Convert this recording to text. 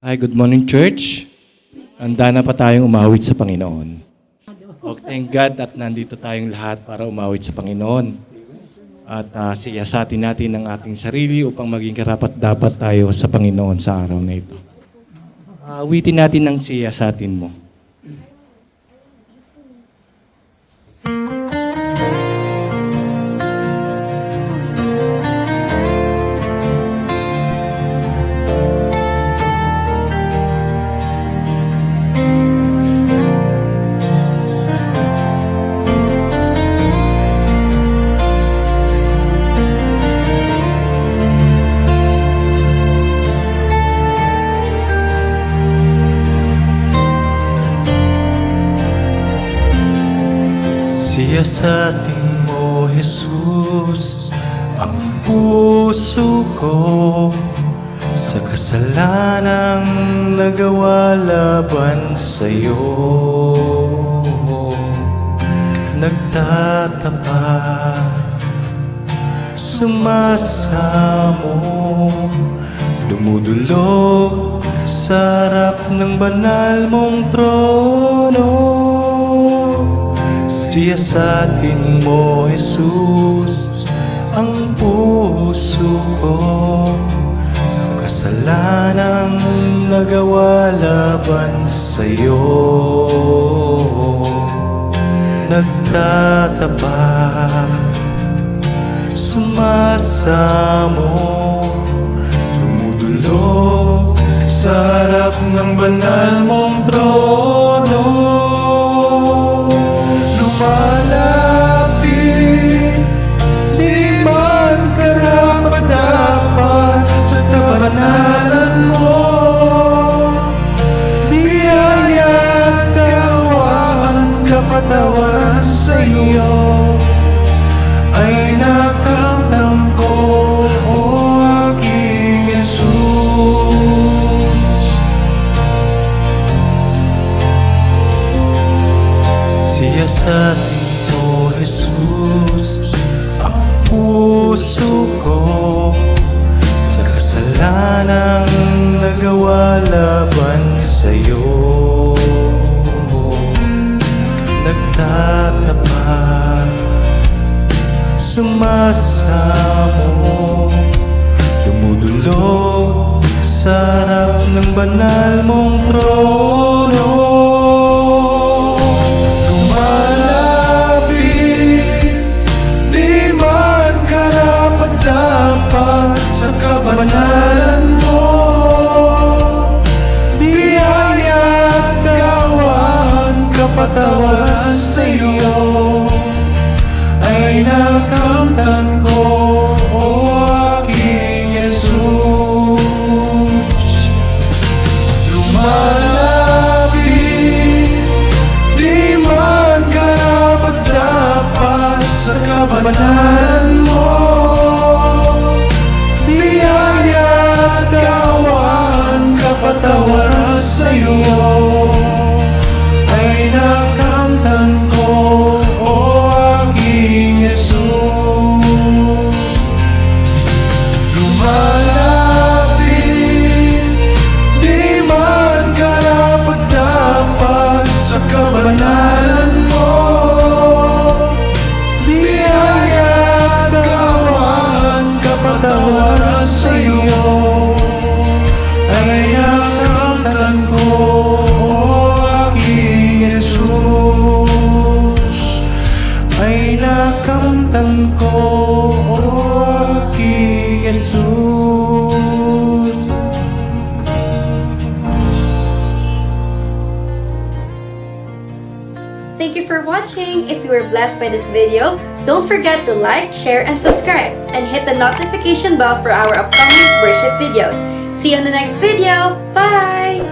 Hi, good morning, church. Handa na pa tayong umawit sa Panginoon. Thank God at nandito tayong lahat para umawit sa Panginoon. At siyasatin natin ang ating sarili upang maging karapat-dapat tayo sa Panginoon sa araw na ito. Awitin natin ang siyasatin mo. Siyasatin mo, Jesus, ang puso ko sa kasalanang nagawa laban sa'yo. Nagtatapat, sumasamo, dumudulog sa harap ng banal mong trono. Siyasatin mo, Jesus, ang puso ko sa kasalanang nagawa laban sa'yo. Nagtatapat, sumasamo, dumudulog sa harap ng banal mong trono. Lumalapit, di man karapat-dapat sa kabanalan mo. Biyaya at kawaan, kapatawaran sa iyo ay nakamdam ko, o aking Jesus. Siyasatin mo, Jesus, ang puso ko sa kasalanang nagawa laban sa'yo. Nagtatapat, sumasamo, dumudulog sa harap ng banal mong trono. Dapat sa kabanalan mo, biyaya at kawan, kapatawaran sa iyo ay nakamtan ko, o aking Jesus. Lumalapit, di man karapat-dapat sa kabanalan mo. Kapatawaran sa'yo ay nakamtan ko, o aking Jesus. Lumalapit, di man karapat-dapat sa kabanalan mo. Biyaya at kawan, kapatawaran sa'yo ay nakamtan ko, o aking Jesus. Ay nakamtan ko, o aking Jesus. Thank you for watching. If you were blessed by this video, don't forget to like, share, and subscribe, and hit the notification bell for our upcoming worship videos. See you on the next video. Bye!